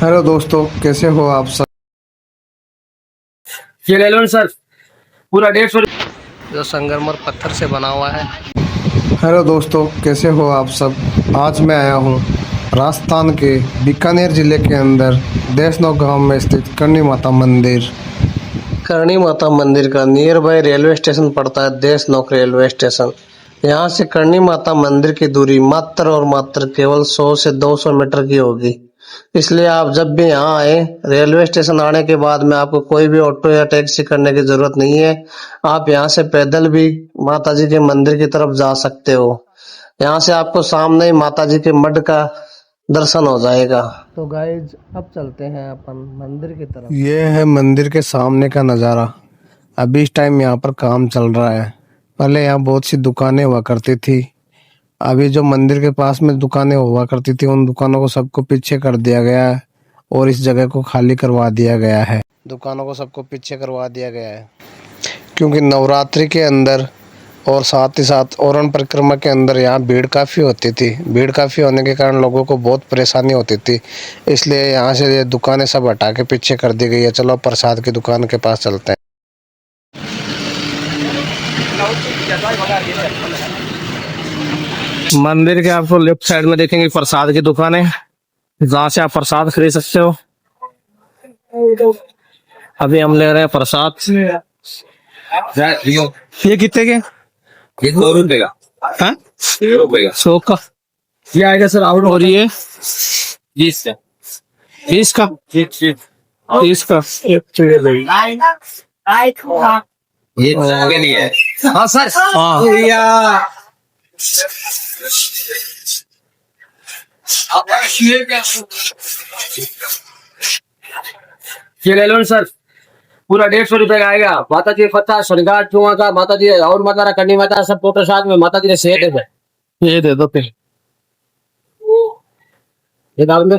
Hello दोस्तों, कैसे हो आप सब। ये ले लो ना सर। पूरा 150। जो संगमरमर पत्थर से बना हुआ है। हेलो दोस्तों, कैसे हो आप सब। आज मैं आया हूँ राजस्थान के बीकानेर जिले के अंदर देशनोक गांव में स्थित करणी माता मंदिर। करणी माता मंदिर का नियर बाय रेलवे स्टेशन पड़ता है, देशनोक रेलवे स्टेशन। यहाँ से करणी माता मंदिर की दूरी मात्र और मात्र केवल 100 से 200 मीटर की होगी। इसलिए आप जब भी यहाँ आए, रेलवे स्टेशन आने के बाद में आपको कोई भी ऑटो या टैक्सी करने की जरूरत नहीं है। आप यहाँ से पैदल भी माता जी के मंदिर की तरफ जा सकते हो। यहाँ से आपको सामने ही माता जी के मठ का दर्शन हो जाएगा। तो गाइज, अब चलते हैं अपन मंदिर की तरफ। ये है मंदिर के सामने का नज़ारा। अभी इस टाइम यहाँ पर काम चल रहा है। पहले यहाँ बहुत सी दुकानें हुआ करती थी। अभी जो मंदिर के पास में दुकानें हुआ करती थी, उन दुकानों को सबको पीछे कर दिया गया है और इस जगह को खाली करवा दिया गया है। दुकानों को सबको पीछे करवा दिया गया है क्योंकि नवरात्रि के अंदर और साथ ही साथ ओरण परिक्रमा के अंदर यहाँ भीड़ काफ़ी होती थी। भीड़ काफ़ी होने के कारण लोगों को बहुत परेशानी होती थी। इसलिए यहाँ से ये दुकानें सब हटा के पीछे कर दी गई है। चलो प्रसाद की दुकान के पास चलते हैं। मंदिर के आपको लेफ्ट साइड में देखेंगे प्रसाद की दुकान है, जहाँ से आप प्रसाद खरीद सकते हो। अभी हम ले रहे हैं प्रसाद। ये कितने के? ये 100 रुपए का। हाँ, 100 रुपए का। 100 का ये आएगा सर। आउट और ये 20 का। 20 का। 30 का। ये के लिए है। हाँ सर। हाँ, ये ले लो ना सर। पूरा 150 रुपए का आएगा। माता जी पत्ता श्रृंगार चुआ का, माता जी और माता करनी माता सबको प्रसाद में माता जी ने सेठ है। ये दे दो फिर। ये डाल दे।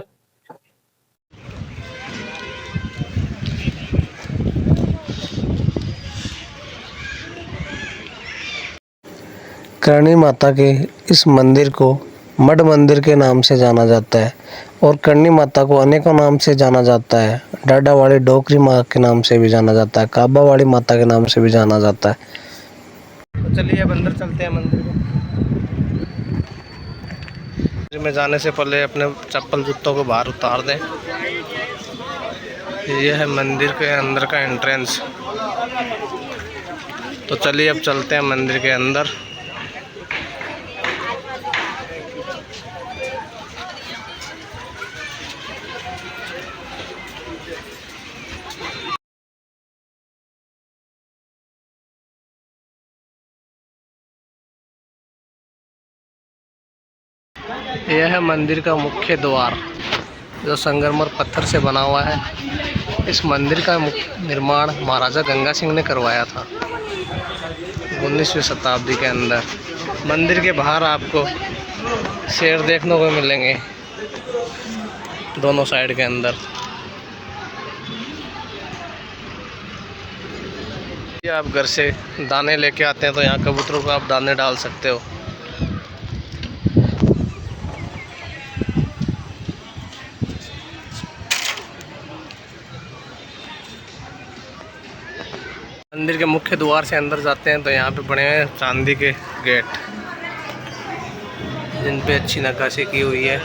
करणी माता के इस मंदिर को मठ मंदिर के नाम से जाना जाता है और करणी माता को अनेकों नाम से जाना जाता है। डाडा वाली डोकरी माँ के नाम से भी जाना जाता है, काबा वाली माता के नाम से भी जाना जाता है। तो चलिए अब अंदर चलते हैं मंदिर में। मंदिर में जाने से पहले अपने चप्पल जूतों को बाहर उतार दें। यह है मंदिर के अंदर का एंट्रेंस। तो चलिए अब चलते हैं मंदिर के अंदर। यह है मंदिर का मुख्य द्वार, जो संगमरमर पत्थर से बना हुआ है। इस मंदिर का निर्माण महाराजा गंगा सिंह ने करवाया था 19वीं शताब्दी के अंदर। मंदिर के बाहर आपको शेर देखने को मिलेंगे दोनों साइड के अंदर। आप घर से दाने लेके आते हैं तो यहाँ कबूतरों को आप दाने डाल सकते हो। मंदिर के मुख्य द्वार से अंदर जाते हैं तो यहाँ पे बने हैं चांदी के गेट, जिन पे अच्छी नक्काशी की हुई है।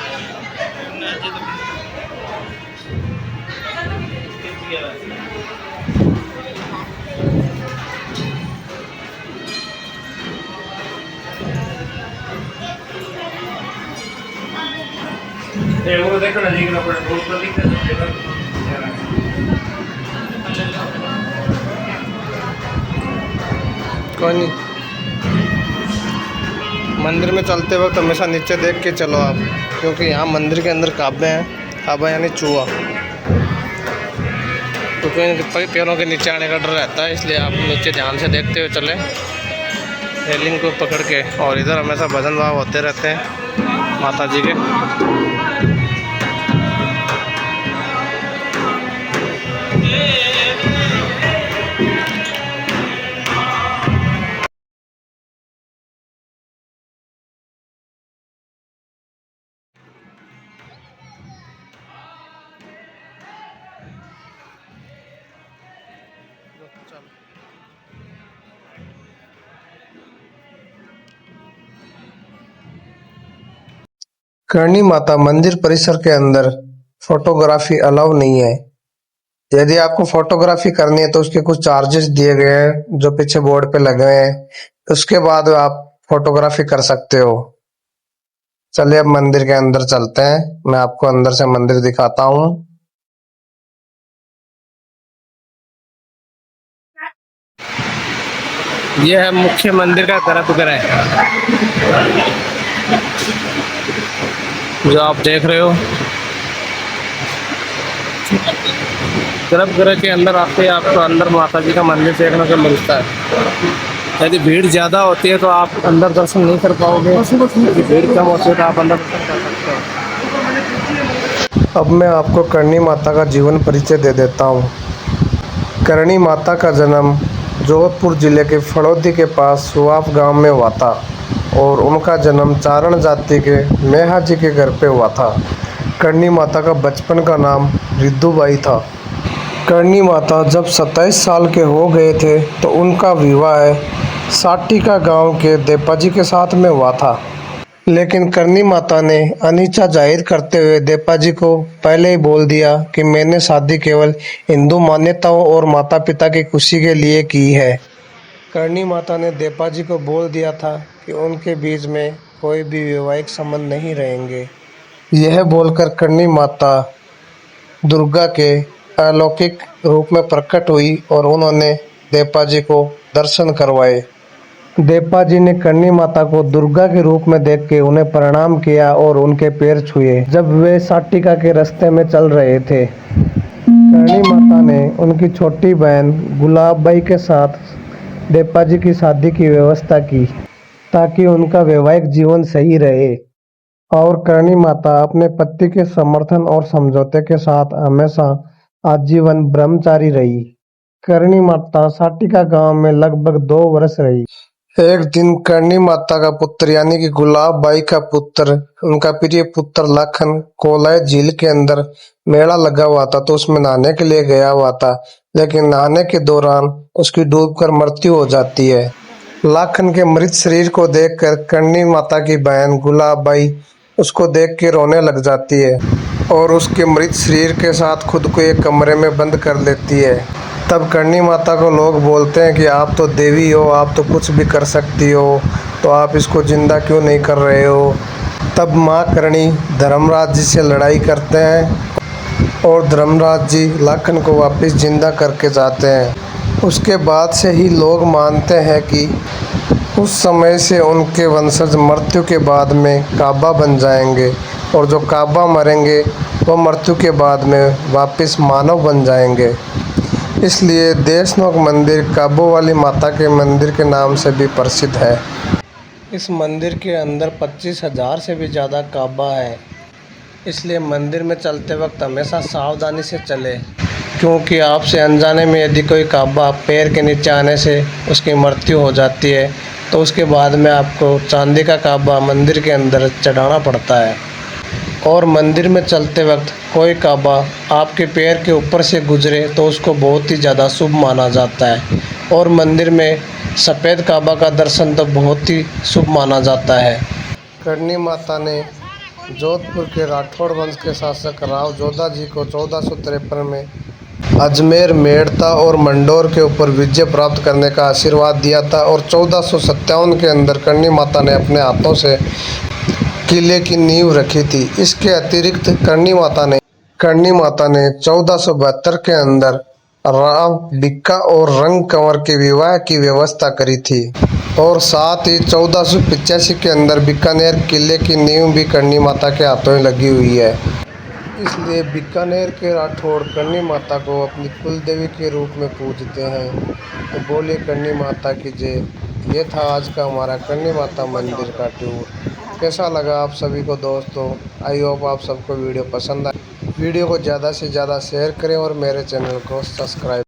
कोई नहीं, मंदिर में चलते वक्त हमेशा नीचे देख के चलो आप, क्योंकि यहाँ मंदिर के अंदर काबे हैं। काबा यानी चूहा, तो कहीं पैरों के नीचे आने का डर रहता है, इसलिए आप नीचे ध्यान से देखते हुए चलें रेलिंग को पकड़ के। और इधर हमेशा भजन भाव होते रहते हैं माता जी के। करणी माता मंदिर परिसर के अंदर फोटोग्राफी अलाउ नहीं है। यदि आपको फोटोग्राफी करनी है तो उसके कुछ चार्जेस दिए गए हैं जो पीछे बोर्ड पे लगे हुए हैं, उसके बाद आप फोटोग्राफी कर सकते हो। चलिए अब मंदिर के अंदर चलते हैं, मैं आपको अंदर से मंदिर दिखाता हूँ। ये है मुख्य मंदिर का गर्भगृह जो आप देख रहे हो। गर्भगृह के अंदर आते ही आपको अंदर माता जी का मंदिर देखने को मिलता है। यदि भीड़ ज़्यादा होती है तो आप अंदर दर्शन नहीं कर पाओगे, यदि भीड़ कम होती है तो आप अंदर दर्शन कर सकते हो। अब मैं आपको करणी माता का जीवन परिचय दे देता हूँ। करणी माता का जन्म जोधपुर जिले के फड़ौदी के पास सुवाप गांव में हुआ था और उनका जन्म चारण जाति के मेहा जी के घर पे हुआ था। करणी माता का बचपन का नाम रिद्धुबाई था। करणी माता जब 27 साल के हो गए थे तो उनका विवाह साटिका गांव के देपाजी के साथ में हुआ था। लेकिन करणी माता ने अनिच्छा जाहिर करते हुए देपाजी को पहले ही बोल दिया कि मैंने शादी केवल हिंदू मान्यताओं और माता पिता की खुशी के लिए की है। करणी माता ने देपाजी को बोल दिया था कि उनके बीच में कोई भी वैवाहिक संबंध नहीं रहेंगे। यह बोलकर करणी माता दुर्गा के अलौकिक रूप में प्रकट हुई और उन्होंने देपाजी को दर्शन करवाए। देपाजी ने करणी माता को दुर्गा के रूप में देख के उन्हें प्रणाम किया और उनके पैर छुए जब वे साटिका के रास्ते में चल रहे थे। करणी माता ने उनकी छोटी बहन गुलाबबाई के साथ देपाजी की शादी की व्यवस्था की ताकि उनका वैवाहिक जीवन सही रहे। और करणी माता अपने पति के समर्थन और समझौते के साथ हमेशा आजीवन ब्रह्मचारी रही। करणी माता साटिका गांव में लगभग 2 वर्ष रही। एक दिन करणी माता का पुत्र यानी कि गुलाबबाई का पुत्र, उनका प्रिय पुत्र लखन कोलाय झील के अंदर मेला लगा हुआ था तो उसमें नहाने के लिए गया हुआ था, लेकिन नहाने के दौरान उसकी डूबकर मृत्यु हो जाती है। लखन के मृत शरीर को देखकर करणी माता की बहन गुलाबबाई उसको देख के रोने लग जाती है और उसके मृत शरीर के साथ खुद को एक कमरे में बंद कर लेती है। तब करणी माता को लोग बोलते हैं कि आप तो देवी हो, आप तो कुछ भी कर सकती हो, तो आप इसको जिंदा क्यों नहीं कर रहे हो। तब माँ करणी धर्मराज जी से लड़ाई करते हैं और धर्मराज जी लखन को वापस जिंदा करके जाते हैं। उसके बाद से ही लोग मानते हैं कि उस समय से उनके वंशज मृत्यु के बाद में काबा बन जाएंगे और जो काबा मरेंगे वो मृत्यु के बाद में वापस मानव बन जाएंगे। इसलिए देशनोक मंदिर काबू वाली माता के मंदिर के नाम से भी प्रसिद्ध है। इस मंदिर के अंदर 25,000 से भी ज़्यादा काबा है, इसलिए मंदिर में चलते वक्त हमेशा सावधानी से चले, क्योंकि आपसे अनजाने में यदि कोई काबा पैर के नीचे आने से उसकी मृत्यु हो जाती है तो उसके बाद में आपको चांदी का काबा मंदिर के अंदर चढ़ाना पड़ता है। और मंदिर में चलते वक्त कोई काबा आपके पैर के ऊपर से गुजरे तो उसको बहुत ही ज़्यादा शुभ माना जाता है और मंदिर में सफ़ेद काबा का दर्शन तो बहुत ही शुभ माना जाता है। करणी माता ने जोधपुर के राठौड़ वंश के शासक राव जोधा जी को 1453 में अजमेर, मेड़ता और मंडोर के ऊपर विजय प्राप्त करने का आशीर्वाद दिया था और 1457 के अंदर करणी माता ने अपने हाथों से किले की नींव रखी थी। इसके अतिरिक्त करणी माता ने 1472 के अंदर राव बिक्का और रंग कंवर के विवाह की व्यवस्था करी थी और साथ ही 1485 के अंदर बीकानेर किले की नींव भी करणी माता के हाथों में लगी हुई है। इसलिए बीकानेर के राठौड़ करणी माता को अपनी कुल देवी के रूप में पूजते हैं। तो बोलिए करणी माता की जय। ये था आज का हमारा करणी माता मंदिर का टूर। कैसा लगा आप सभी को दोस्तों? आई होप आप सबको वीडियो पसंद आए। वीडियो को ज़्यादा से ज़्यादा शेयर करें और मेरे चैनल को सब्सक्राइब